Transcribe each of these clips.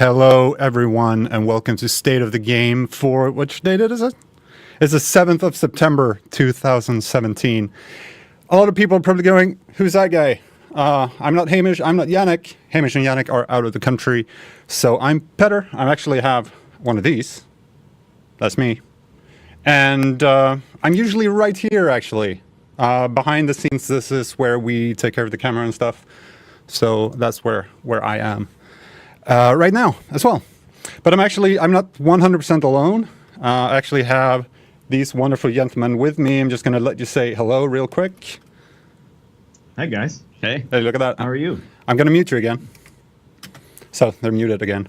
Hello, everyone, and welcome to State of the Game for which date is it? It's the 7th of September, 2017. A lot of people are probably going, who's that guy? I'm not Hamish, I'm not Yannick. Hamish and Yannick are out of the country. So I'm Petter. I actually have one of these. That's me. And I'm usually right here, actually. Behind the scenes, this is where we take care of the camera and stuff. So that's where I am. Right now as well. But I'm not 100% alone. I actually have these wonderful gentlemen with me. I'm just going to let you say hello real quick. Hi, guys. Hey. Hey, look at that. How are you? I'm going to mute you again. So they're muted again.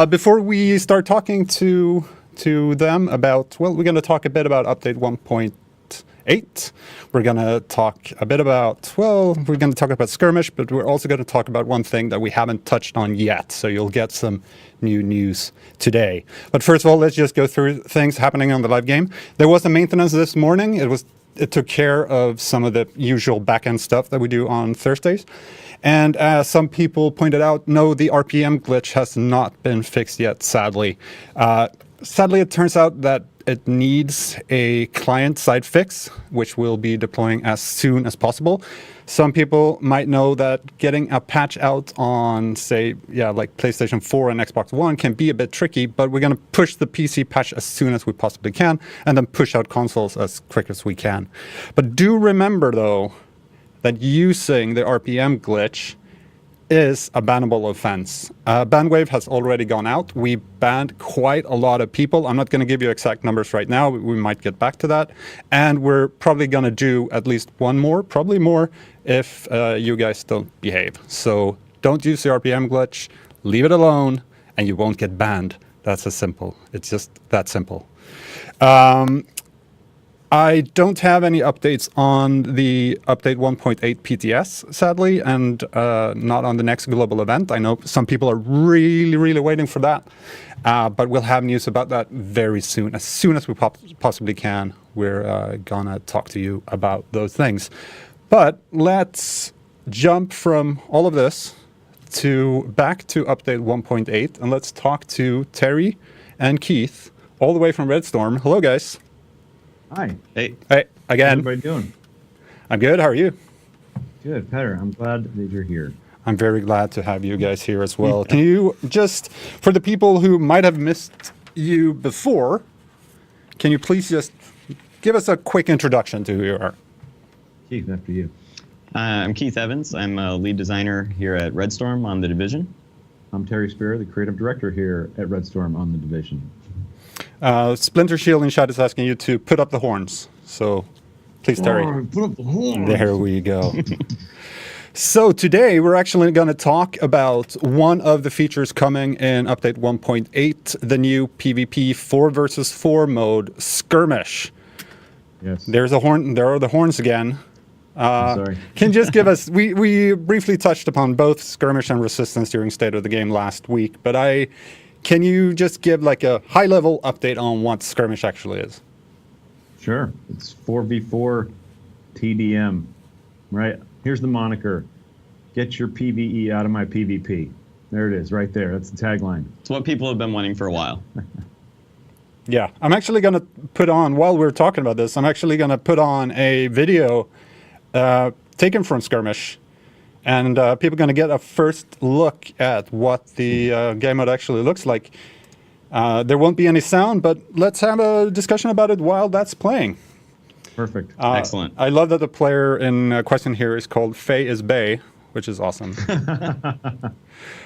Before we start talking to them about, well, we're going to talk a bit about update 1.8. We're going to talk a bit about, well, we're going to talk about skirmish, but we're also going to talk about one thing that we haven't touched on yet. So you'll get some new news today. But first of all, let's just go through things happening on the live game. There was a maintenance this morning. It took care of some of the usual backend stuff that we do on Thursdays. And as some people pointed out, no, the RPM glitch has not been fixed yet, sadly. Sadly, it turns out that it needs a client-side fix, which we'll be deploying as soon as possible. Some people might know that getting a patch out on, say, like PlayStation 4 and Xbox One can be a bit tricky, but we're going to push the PC patch as soon as we possibly can, and then push out consoles as quick as we can. But do remember, though, that using the RPM glitch is a bannable offense. Ban wave has already gone out. We banned quite a lot of people. I'm not going to give you exact numbers right now. We might get back to that. And we're probably going to do at least one more, probably more, if you guys don't behave. So don't use the RPM glitch. Leave it alone, and you won't get banned. That's as simple. It's just that simple. I don't have any updates on the update 1.8 PTS, sadly, and not on the next global event. I know some people are really, really waiting for that, but we'll have news about that very soon. As soon as we possibly can, we're gonna talk to you about those things. But let's jump from all of this back to update 1.8, and let's talk to Terry and Keith, all the way from Redstorm. Hello, guys. Hi. Hey. Hey, again. How's everybody doing? I'm good. How are you? Good, Petter. I'm glad that you're here. I'm very glad to have you guys here as well. Can you just, for the people who might have missed you before, can you please just give us a quick introduction to who you are? Keith, after you. I'm Keith Evans. I'm a lead designer here at Redstorm on The Division. I'm Terry Spear, the creative director here at Redstorm on The Division. Splinter Shield in chat is asking you to put up the horns. So please, Terry. Oh, put up the horns. There we go. So today we're actually going to talk about one of the features coming in update 1.8, the new PvP 4 versus 4 mode, Skirmish. Yes. There are the horns again. I'm sorry. Can you just give us, we briefly touched upon both Skirmish and Resistance during State of the Game last week, but can you just give like a high-level update on what Skirmish actually is? Sure. It's 4v4 TDM, right? Here's the moniker. Get your PvE out of my PvP. There it is, right there. That's the tagline. It's what people have been wanting for a while. Yeah, I'm actually going to put on, while we're talking about this, I'm actually going to put on a video taken from Skirmish. And people are going to get a first look at what the game mode actually looks like. There won't be any sound, but let's have a discussion about it while that's playing. Perfect. Excellent. I love that the player in question here is called Faye is Bay, which is awesome.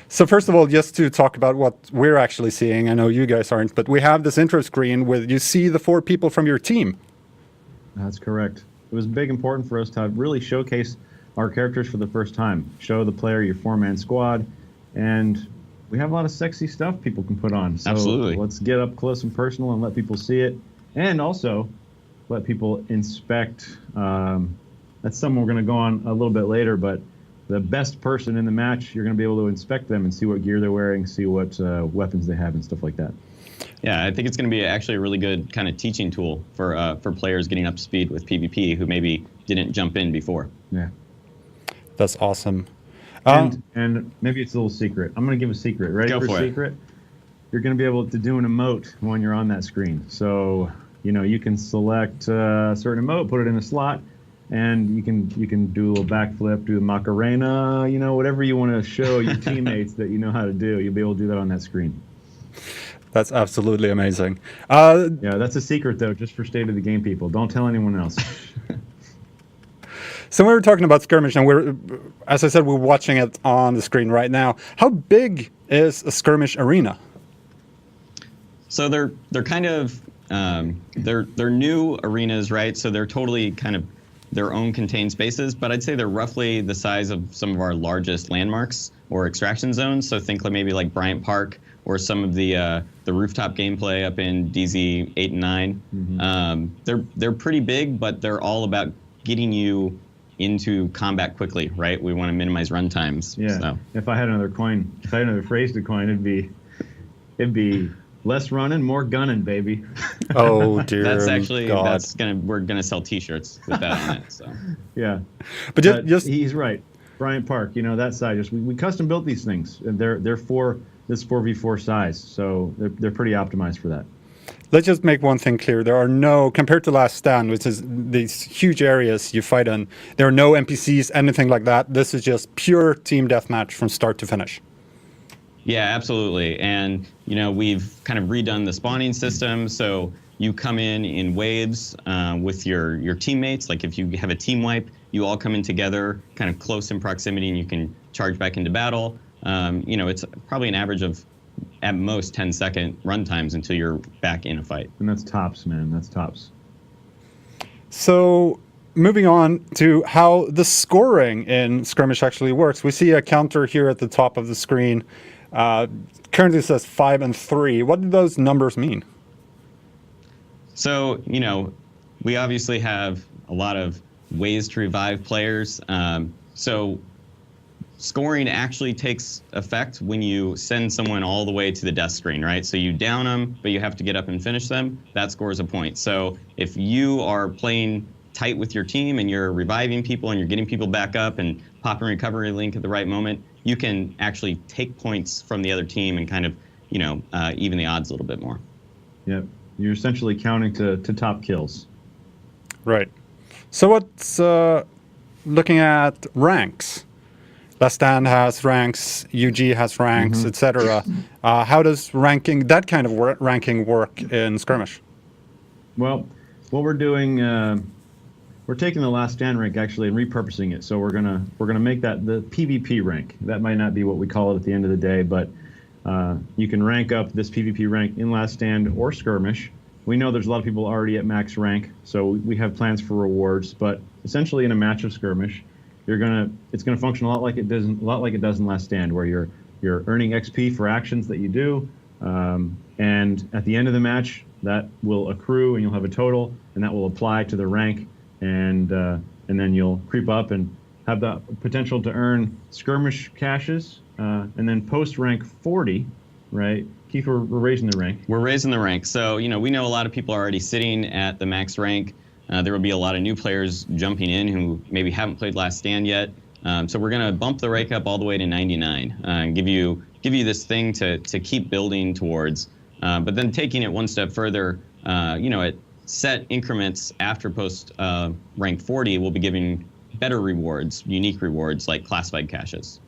So first of all, just to talk about what we're actually seeing, I know you guys aren't, but we have this intro screen where you see the 4 people from your team. That's correct. It was big important for us to really showcase our characters for the first time. Show the player your 4-man squad, and we have a lot of sexy stuff people can put on. So Absolutely. Let's get up close and personal and let people see it, and also let people inspect. That's something we're going to go on a little bit later, but the best person in the match, you're going to be able to inspect them and see what gear they're wearing, see what weapons they have and stuff like that. Yeah, I think it's going to be actually a really good kind of teaching tool for players getting up to speed with PvP who maybe didn't jump in before. Yeah. That's awesome. And maybe it's a little secret. I'm going to give a secret. Ready Go for for a it. secret? You're going to be able to do an emote when you're on that screen. So, you can select a certain emote, put it in a slot, and you can do a little backflip, do a Macarena, whatever you want to show your teammates that you know how to do. You'll be able to do that on that screen. That's absolutely amazing. Yeah, that's a secret, though, just for State of the Game people. Don't tell anyone else. So we were talking about skirmish, and as I said, we're watching it on the screen right now. How big is a skirmish arena? So they're kind of they're new arenas, right? So they're totally kind of their own contained spaces, but I'd say they're roughly the size of some of our largest landmarks or extraction zones. So think maybe like Bryant Park or some of the rooftop gameplay up in DZ 8 and 9. Mm-hmm. They're pretty big, but they're all about getting you into combat quickly, right? We want to minimize run times. Yeah. So. If I had another phrase to coin, it'd be less running, more gunning, baby. Oh dear. We're gonna sell T-shirts with that on it. So. Yeah. But just he's right. Bryant Park, that side. We custom built these things. They're for this 4v4 size, so they're pretty optimized for that. Let's just make one thing clear. There are no, compared to Last Stand, which is these huge areas you fight in, there are no NPCs, anything like that. This is just pure team deathmatch from start to finish. Yeah, absolutely. And, we've kind of redone the spawning system. So you come in waves with your teammates. Like if you have a team wipe, you all come in together, kind of close in proximity, and you can charge back into battle. It's probably an average of at most 10-second run times until you're back in a fight. And that's tops, man. That's tops. So moving on to how the scoring in skirmish actually works. We see a counter here at the top of the screen. Currently says 5 and 3. What do those numbers mean? So, we obviously have a lot of ways to revive players. So scoring actually takes effect when you send someone all the way to the death screen, right? So you down them, but you have to get up and finish them. That scores a point. So if you are playing tight with your team and you're reviving people and you're getting people back up and popping recovery link at the right moment, you can actually take points from the other team and kind of, even the odds a little bit more. Yep. You're essentially counting to top kills. Right. So what's looking at ranks? Last Stand has ranks, UG has ranks, etc. How does that kind of ranking work in skirmish? Well, what we're doing, we're taking the Last Stand rank actually and repurposing it. So we're gonna make that the PvP rank. That might not be what we call it at the end of the day, but you can rank up this PvP rank in Last Stand or skirmish. We know there's a lot of people already at max rank, so we have plans for rewards. But essentially, in a match of skirmish, it's gonna function a lot like it does in Last Stand, where you're earning XP for actions that you do, and at the end of the match, that will accrue, and you'll have a total, and that will apply to the rank, and then you'll creep up and have the potential to earn skirmish caches, and then post rank 40, right? Keith, we're raising the rank. We're raising the rank. So, we know a lot of people are already sitting at the max rank. There will be a lot of new players jumping in who maybe haven't played Last Stand yet. So we're going to bump the rank up all the way to 99 and give you this thing to keep building towards. But then taking it one step further, at set increments after post rank 40, we'll be giving better rewards, unique rewards like classified caches.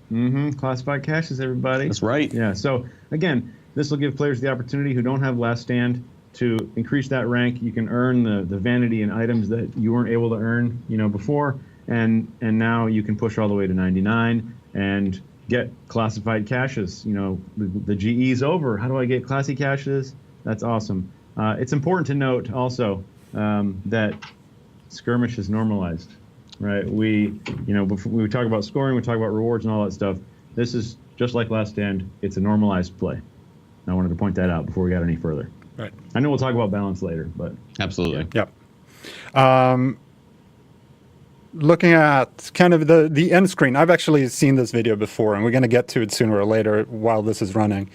Classified caches, everybody. That's right. Yeah. So again, this will give players the opportunity who don't have Last Stand to increase that rank. You can earn the vanity and items that you weren't able to earn, before, and now you can push all the way to 99 and get classified caches. The GE's over. How do I get classy caches? That's awesome. It's important to note also that skirmish is normalized, right? Before we talk about scoring, we talk about rewards and all that stuff. This is just like Last Stand. It's a normalized play. I wanted to point that out before we got any further. Right. I know we'll talk about balance later, but absolutely. Yeah. Looking at kind of the end screen, I've actually seen this video before, and we're going to get to it sooner or later while this is running.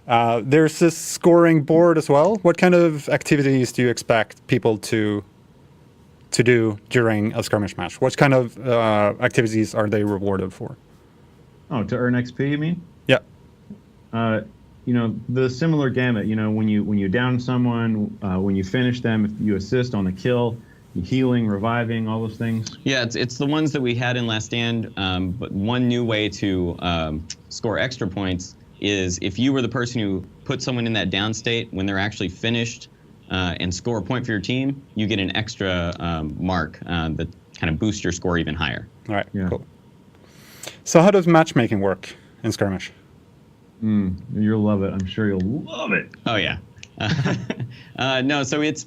There's this scoring board as well. What kind of activities do you expect people to do during a skirmish match? What kind of activities are they rewarded for? Oh, to earn XP, you mean? Yeah. The similar gamut. When you down someone, when you finish them, if you assist on a kill, healing, reviving, all those things. Yeah, it's the ones that we had in Last Stand. But one new way to score extra points is if you were the person who put someone in that down state, when they're actually finished and score a point for your team, you get an extra mark that kind of boosts your score even higher. All right. Yeah. Cool. So how does matchmaking work in skirmish? You'll love it. I'm sure you'll love it. Oh yeah. No, so it's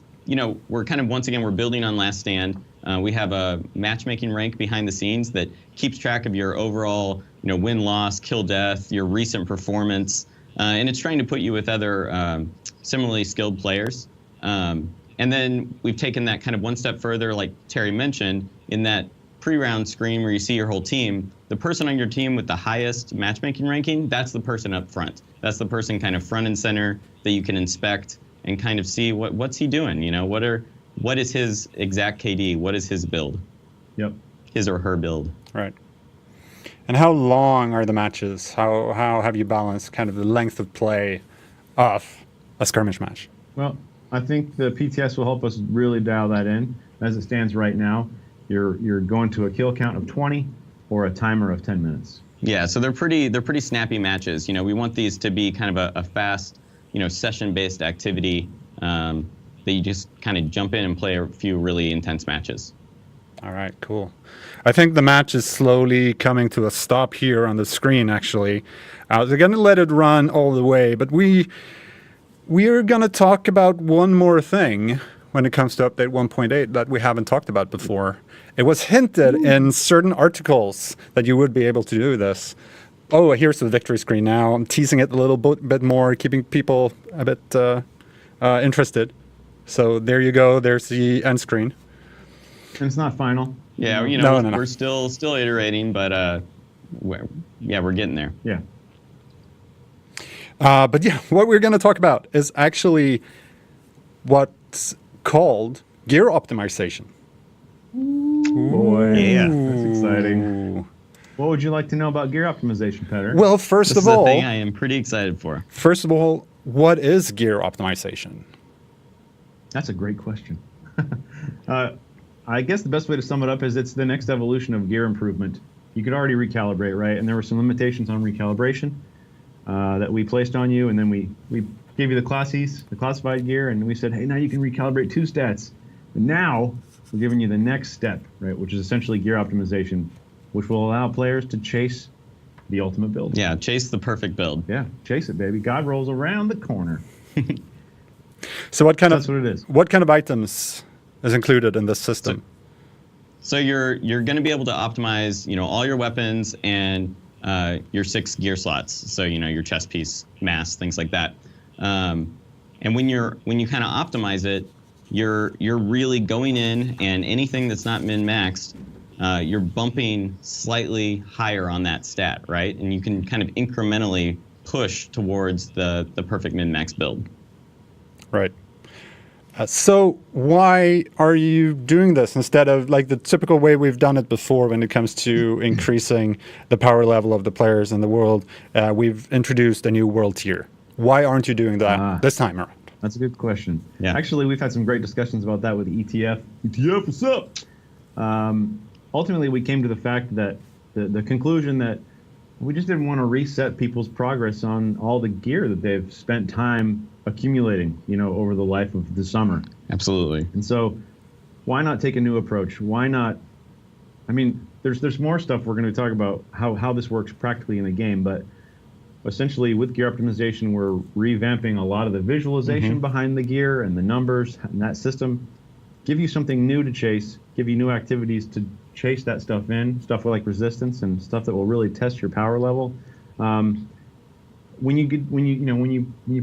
we're kind of once again we're building on Last Stand. We have a matchmaking rank behind the scenes that keeps track of your overall win loss, kill death, your recent performance, and it's trying to put you with other similarly skilled players. And then we've taken that kind of one step further, like Terry mentioned, in that pre-round screen where you see your whole team. The person on your team with the highest matchmaking ranking, that's the person up front. That's the person kind of front and center that you can inspect and kind of see what's he doing. What is his exact KD? What is his build? Yep. His or her build. Right. And how long are the matches? How have you balanced kind of the length of play of a skirmish match? Well, I think the PTS will help us really dial that in. As it stands right now, you're going to a kill count of 20 or a timer of 10 minutes. Yeah, so they're pretty snappy matches. We want these to be kind of a fast, session-based activity that you just kind of jump in and play a few really intense matches. All right, cool. I think the match is slowly coming to a stop here on the screen, actually. They're going to let it run all the way, but we are going to talk about one more thing when it comes to update 1.8 that we haven't talked about before. It was hinted in certain articles that you would be able to do this. Oh, here's the victory screen now. I'm teasing it a little bit more, keeping people a bit interested. So there you go. There's the end screen. And it's not final. Yeah, No. we're still iterating, but we're getting there. Yeah. But yeah, what we're going to talk about is actually what's called gear optimization. Boy, Yeah. that's exciting. Ooh. What would you like to know about gear optimization, Petter? Well, first This of is the all, thing I am pretty excited for. what is gear optimization? That's a great question. I guess the best way to sum it up is it's the next evolution of gear improvement. You could already recalibrate, right? And there were some limitations on recalibration that we placed on you, and then we gave you the classified gear, and we said, hey, now you can recalibrate 2 stats. But now we're giving you the next step, right, which is essentially gear optimization, which will allow players to chase the ultimate build. Yeah, chase the perfect build. Yeah, chase it, baby. God rolls around the corner. So That's what it is. What kind of items is included in this system? So you're going to be able to optimize, all your weapons and your 6 gear slots. So your chest piece, mask, things like that. And when you kind of optimize it, you're really going in, and anything that's not min-maxed, you're bumping slightly higher on that stat, right? And you can kind of incrementally push towards the perfect min-max build. Right. So why are you doing this instead of like the typical way we've done it before when it comes to increasing the power level of the players in the world? We've introduced a new world tier. Why aren't you doing that this time around? That's a good question. Yeah. Actually, we've had some great discussions about that with the ETF. ETF, what's up? Ultimately, we came to the fact that the conclusion that we just didn't want to reset people's progress on all the gear that they've spent time accumulating, over the life of the summer. Absolutely. And so why not take a new approach? Why not? I mean, there's more stuff we're going to talk about how this works practically in the game, but essentially with gear optimization, we're revamping a lot of the visualization behind the gear and the numbers and that system. Give you something new to chase, give you new activities to chase that stuff in, stuff like resistance and stuff that will really test your power level. When you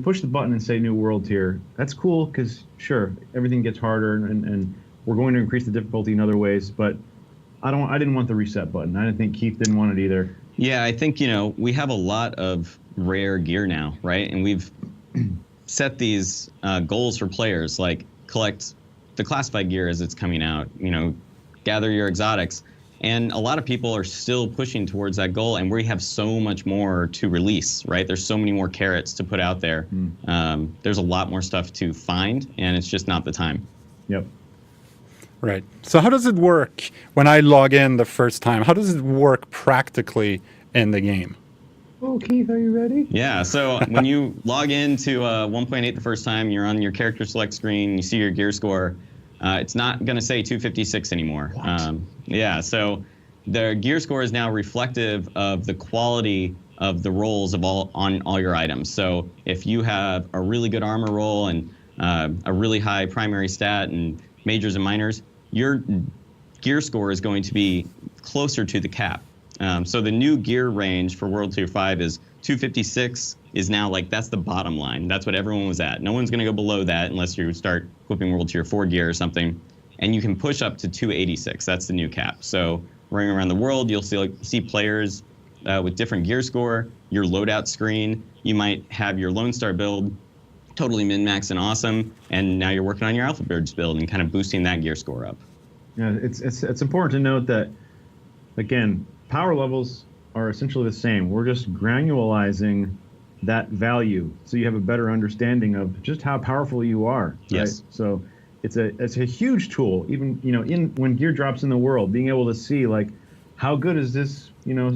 push the button and say new world tier, that's cool because sure, everything gets harder and we're going to increase the difficulty in other ways, but I didn't want the reset button. I didn't think Keith didn't want it either. Yeah, I think, we have a lot of rare gear now, right? And we've set these goals for players, like collect the classified gear as it's coming out, gather your exotics. And a lot of people are still pushing towards that goal, and we have so much more to release, right? There's so many more carrots to put out there. There's a lot more stuff to find, and it's just not the time. Yep. Right. So how does it work when I log in the first time? How does it work practically in the game? Oh, Keith, are you ready? Yeah, so when you log into 1.8 the first time, you're on your character select screen, you see your gear score. It's not going to say 256 anymore. Yeah, so the gear score is now reflective of the quality of the rolls of on all your items. So if you have a really good armor roll and a really high primary stat and majors and minors, your gear score is going to be closer to the cap. So the new gear range for World Tier 5 is 256 is now like, that's the bottom line. That's what everyone was at. No one's going to go below that unless you start equipping World Tier 4 gear or something. And you can push up to 286. That's the new cap. So running around the world, you'll see players with different gear score, your loadout screen. You might have your Lone Star build totally min-max and awesome, and now you're working on your Alpha Birds build and kind of boosting that gear score up. Yeah, it's important to note that, again, power levels are essentially the same. We're just granularizing that value so you have a better understanding of just how powerful you are. Yes. Right? So it's a huge tool. Even when gear drops in the world, being able to see like how good is this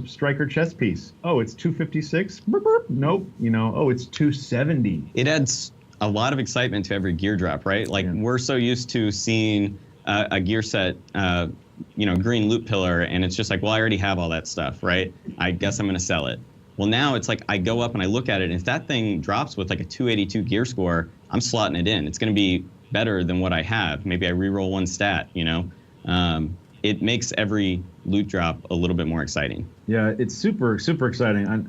striker chest piece? Oh, it's 256. Burp, burp. Nope. Oh, it's 270. It adds a lot of excitement to every gear drop, right? Like we're so used to seeing a gear set. Green loot pillar, and it's just like, well, I already have all that stuff, right? I guess I'm going to sell it. Well, now it's like I go up and I look at it, and if that thing drops with like a 282 gear score, I'm slotting it in. It's going to be better than what I have. Maybe I reroll one stat, It makes every loot drop a little bit more exciting. Yeah, it's super, super exciting.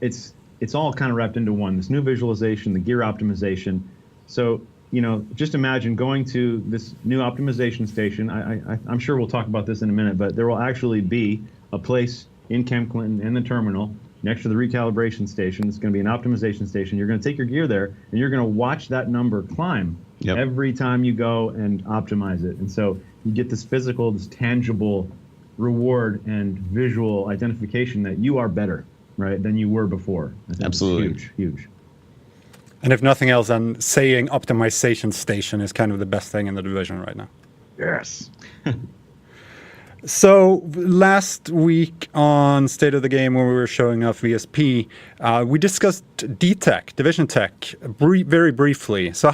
It's all kind of wrapped into one. This new visualization, the gear optimization. So, just imagine going to this new optimization station. I'm sure we'll talk about this in a minute, but there will actually be a place in Camp Clinton in the terminal next to the recalibration station. It's going to be an optimization station. You're going to take your gear there, and you're going to watch that number climb every time you go and optimize it. And so you get this physical, this tangible reward and visual identification that you are better, right, than you were before. I think Absolutely. It's huge. And if nothing else, then saying optimization station is kind of the best thing in the division right now. Yes. So last week on State of the Game, when we were showing off VSP, we discussed D-Tech, Division Tech, very briefly. So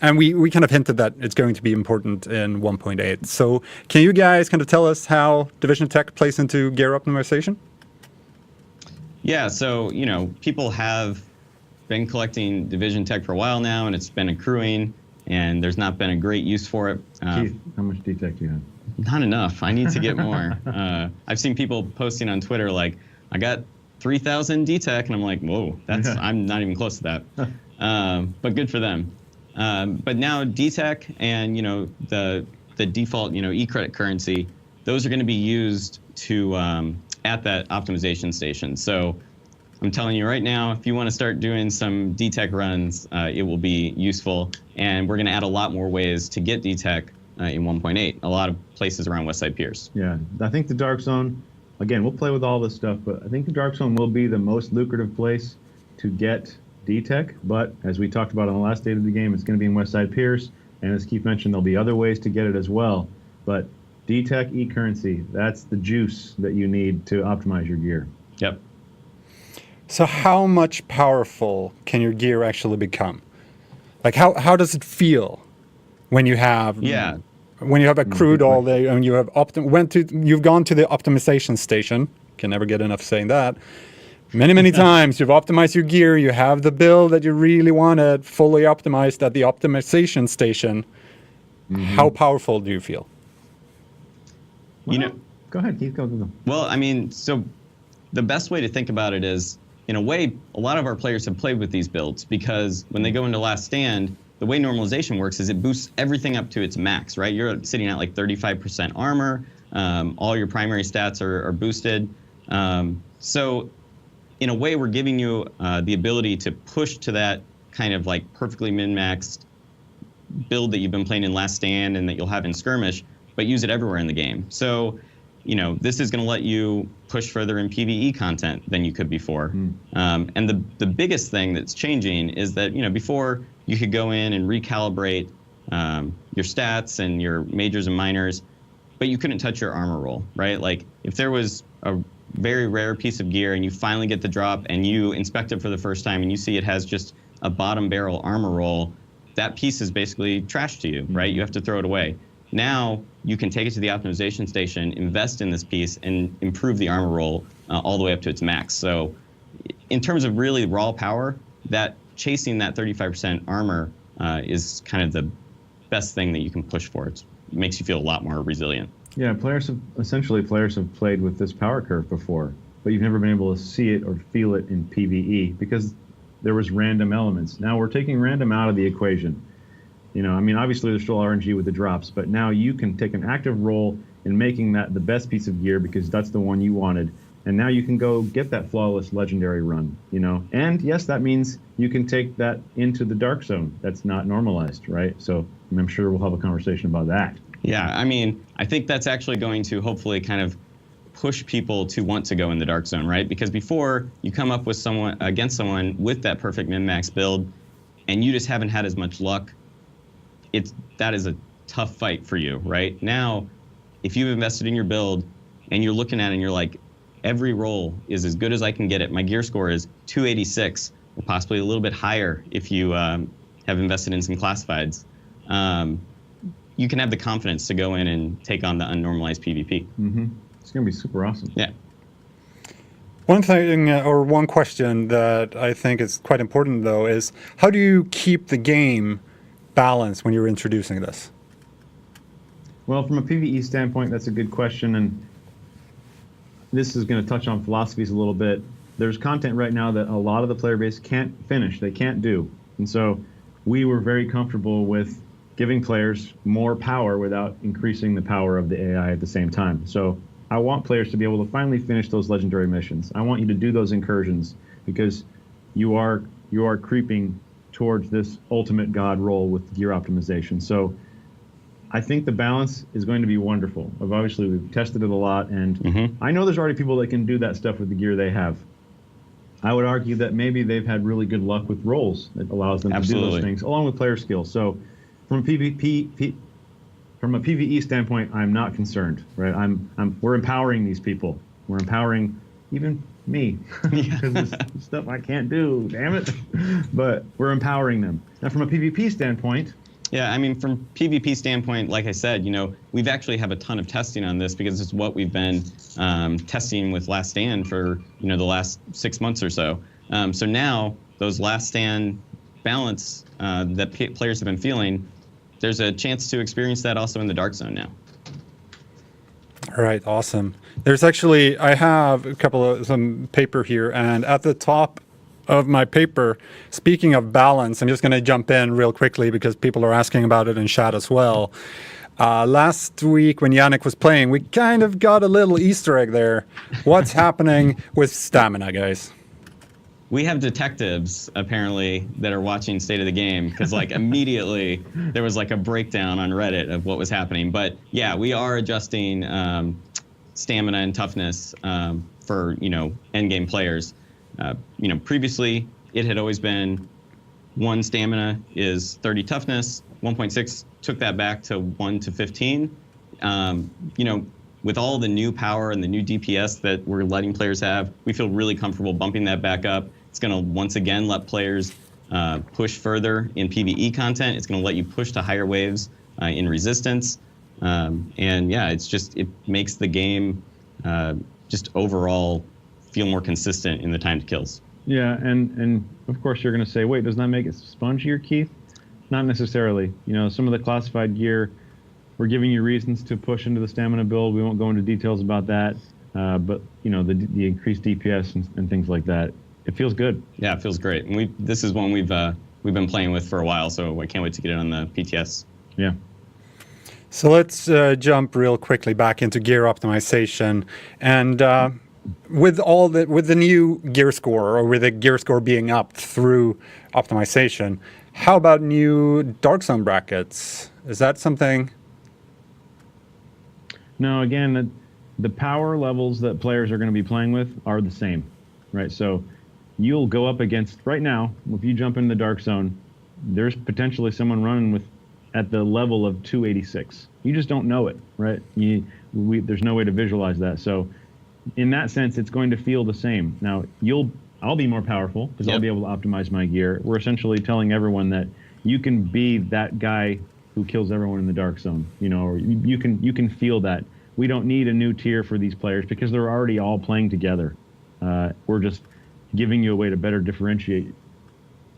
and we kind of hinted that it's going to be important in 1.8. So can you guys kind of tell us how Division Tech plays into gear optimization? Yeah, so, people have been collecting Division Tech for a while now, and it's been accruing, and there's not been a great use for it. Keith, how much D-Tech do you have? Not enough. I need to get more. I've seen people posting on Twitter like, I got 3,000 D-Tech, and I'm like, whoa, I'm not even close to that. But good for them. But now D-Tech and the default e-credit currency, those are going to be used to at that optimization station. So I'm telling you right now, if you want to start doing some D-Tech runs, it will be useful, and we're going to add a lot more ways to get D-Tech in 1.8. A lot of places around Westside Piers. Yeah, I think the Dark Zone, again, we'll play with all this stuff, but I think the Dark Zone will be the most lucrative place to get D-Tech, but as we talked about on the last State of the Game, it's going to be in Westside Piers, and as Keith mentioned, there'll be other ways to get it as well, but D-Tech e-currency, that's the juice that you need to optimize your gear. Yep. So how much powerful can your gear actually become? Like how does it feel when you have accrued all day and you have you've gone to the optimization station? Can never get enough saying that. Many times you've optimized your gear, you have the build that you really wanted fully optimized at the optimization station. How powerful do you feel? Well, go ahead, Keith. Go. Well, so the best way to think about it is, in a way, a lot of our players have played with these builds because when they go into Last Stand, the way normalization works is it boosts everything up to its max, right? You're sitting at like 35% armor. All your primary stats are boosted. So in a way, we're giving you the ability to push to that kind of like perfectly min-maxed build that you've been playing in Last Stand and that you'll have in Skirmish, but use it everywhere in the game. So this is going to let you push further in PvE content than you could before. And the biggest thing that's changing is that, before you could go in and recalibrate your stats and your majors and minors, but you couldn't touch your armor roll, right? Like if there was a very rare piece of gear and you finally get the drop and you inspect it for the first time and you see it has just a bottom barrel armor roll, that piece is basically trash to you, right? You have to throw it away. Now you can take it to the optimization station, invest in this piece, and improve the armor roll all the way up to its max. So in terms of really raw power, that chasing that 35% armor is kind of the best thing that you can push for. It makes you feel a lot more resilient. Yeah, players have played with this power curve before, but you've never been able to see it or feel it in PvE because there was random elements. Now we're taking random out of the equation. Obviously there's still RNG with the drops, but now you can take an active role in making that the best piece of gear because that's the one you wanted. And now you can go get that flawless legendary run, And yes, that means you can take that into the dark zone. That's not normalized, right? So I'm sure we'll have a conversation about that. Yeah, I think that's actually going to hopefully kind of push people to want to go in the dark zone, right? Because before you come up with against someone with that perfect min-max build and you just haven't had as much luck, that is a tough fight for you, right? Now, if you've invested in your build and you're looking at it and you're like, every roll is as good as I can get it. My gear score is 286, or possibly a little bit higher if you have invested in some classifieds. You can have the confidence to go in and take on the unnormalized PvP. It's going to be super awesome. Yeah. One thing or one question that I think is quite important, though, is how do you keep the game balanced when you're introducing this? Well, from a PvE standpoint, that's a good question, and this is going to touch on philosophies a little bit. There's content right now that a lot of the player base can't finish, they can't do. And so we were very comfortable with giving players more power without increasing the power of the AI at the same time. So I want players to be able to finally finish those legendary missions. I want you to do those incursions because you are creeping towards this ultimate god role with gear optimization. So I think the balance is going to be wonderful. We've tested it a lot, and I know there's already people that can do that stuff with the gear they have. I would argue that maybe they've had really good luck with roles that allows them to do those things, along with player skill. So from a PvE standpoint, I'm not concerned, right? We're empowering these people. We're empowering even me because there's stuff I can't do, damn it. But we're empowering them. Now, from a PvP standpoint. Yeah, from PvP standpoint, like I said, we've actually have a ton of testing on this because it's what we've been testing with Last Stand for, the last 6 months or so. So now those Last Stand balance that players have been feeling, there's a chance to experience that also in the dark zone now. All right, awesome. There's actually, I have some paper here, and at the top of my paper, speaking of balance, I'm just going to jump in real quickly because people are asking about it in chat as well. Last week when Yannick was playing, we kind of got a little Easter egg there. What's happening with stamina, guys? We have detectives, apparently, that are watching State of the Game because, immediately there was, a breakdown on Reddit of what was happening. But, yeah, we are adjusting stamina and toughness for, endgame players. Previously, it had always been 1 stamina is 30 toughness. 1.6 took that back to 1 to 15. With all the new power and the new DPS that we're letting players have, we feel really comfortable bumping that back up. It's going to, once again, let players push further in PvE content. It's going to let you push to higher waves in resistance. And, yeah, it makes the game just overall feel more consistent in the time to kills. Yeah, and of course you're going to say, wait, doesn't that make it spongier, Keith? Not necessarily. Some of the classified gear, we're giving you reasons to push into the stamina build. We won't go into details about that, but the increased DPS and things like that, it feels good. Yeah, it feels great. And this is one we've been playing with for a while, so I can't wait to get it on the PTS. Yeah. So let's jump real quickly back into gear optimization, and with the new gear score, or with the gear score being up through optimization, how about new dark zone brackets? Is that something? No, again, the power levels that players are going to be playing with are the same, right? So you'll go up against, right now, if you jump into the Dark Zone, there's potentially someone running with at the level of 286. You just don't know it, right? There's no way to visualize that. So in that sense, it's going to feel the same. Now, I'll be more powerful because I'll be able to optimize my gear. We're essentially telling everyone that you can be that guy who kills everyone in the Dark Zone, or you can feel that. We don't need a new tier for these players because they're already all playing together. We're just giving you a way to better differentiate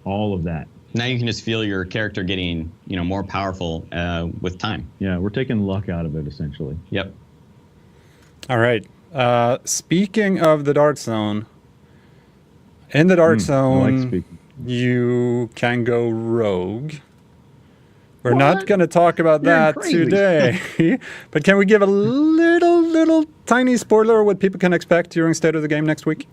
all of that. Now you can just feel your character getting, more powerful with time. Yeah, we're taking luck out of it, essentially. Yep. All right. Speaking of the Dark Zone, in the Dark Zone, you can go rogue. We're not going to talk about that today, but can we give a little tiny spoiler of what people can expect during State of the Game next week?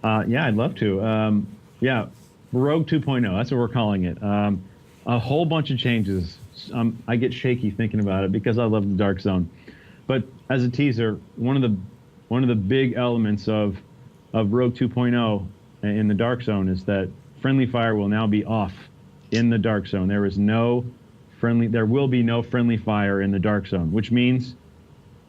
Yeah, I'd love to. Yeah, Rogue 2.0, that's what we're calling it. A whole bunch of changes. I get shaky thinking about it because I love the Dark Zone. But as a teaser, one of the big elements of Rogue 2.0 in the Dark Zone is that friendly fire will now be off in the Dark Zone. There will be no friendly fire in the Dark Zone, which means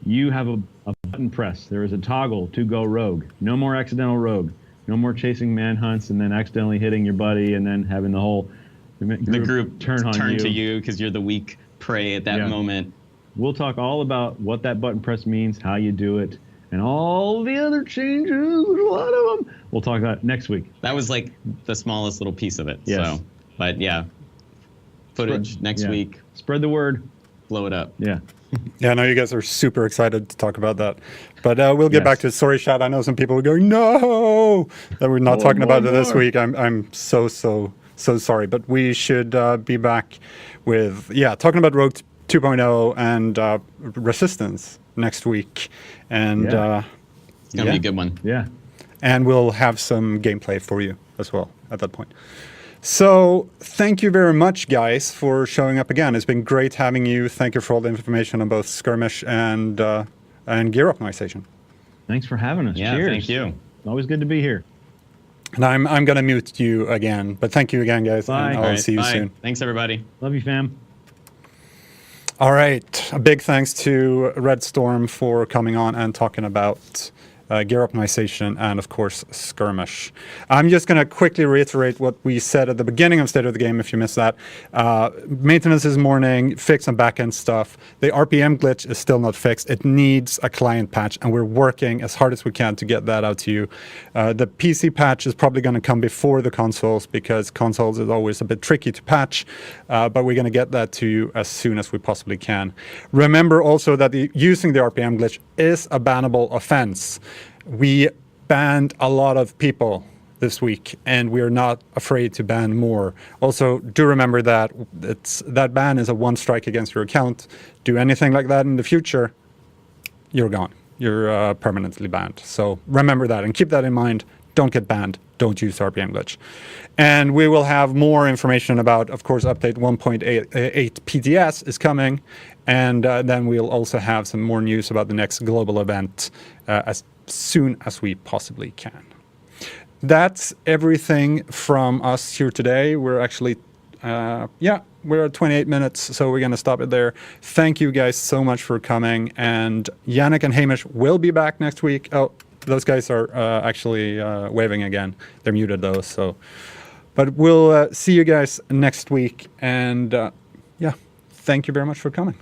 you have a button press. There is a toggle to go rogue. No more accidental rogue. No more chasing manhunts and then accidentally hitting your buddy and then having the whole group turn to you because you're the weak prey at that moment. We'll talk all about what that button press means, how you do it, and all the other changes. There's a lot of them. We'll talk about next week. That was like the smallest little piece of it. Yes. So, but yeah, footage next week. Spread the word. Blow it up. Yeah. Yeah, I know you guys are super excited to talk about that. But we'll get back to it. Sorry, Shad. I know some people are going, no, that we're not talking about it this week. I'm so sorry. But we should be back with, talking about Rogue 2.0 and Resistance next week. And it's going to be a good one. Yeah. And we'll have some gameplay for you as well at that point. So thank you very much, guys, for showing up again. It's been great having you. Thank you for all the information on both skirmish and gear optimization. Thanks for having us. Yeah, Cheers. thank you. Always good to be here. And I'm going to mute you again. But thank you again, guys. Bye. And I'll see you soon. Thanks, everybody. Love you, fam. All right. A big thanks to Red Storm for coming on and talking about gear optimization, and of course skirmish. I'm just going to quickly reiterate what we said at the beginning of State of the Game if you missed that. Maintenance this morning, fix some backend stuff. The RPM glitch is still not fixed. It needs a client patch, and we're working as hard as we can to get that out to you. The PC patch is probably going to come before the consoles because consoles is always a bit tricky to patch, but we're going to get that to you as soon as we possibly can. Remember also that using the RPM glitch is a bannable offense. We banned a lot of people this week, and we're not afraid to ban more. Also, do remember that that ban is a one strike against your account. Do anything like that in the future, you're gone. You're permanently banned. So remember that and keep that in mind. Don't get banned. Don't use RPM glitch. And we will have more information about, of course, update 1.8 PTS is coming. And then we'll also have some more news about the next global event as soon as we possibly can. That's everything from us here today. We're actually, we're at 28 minutes, so we're going to stop it there. Thank you guys so much for coming. And Yannick and Hamish will be back next week. Oh, those guys are actually waving again. They're muted though. So, but we'll see you guys next week. And thank you very much for coming.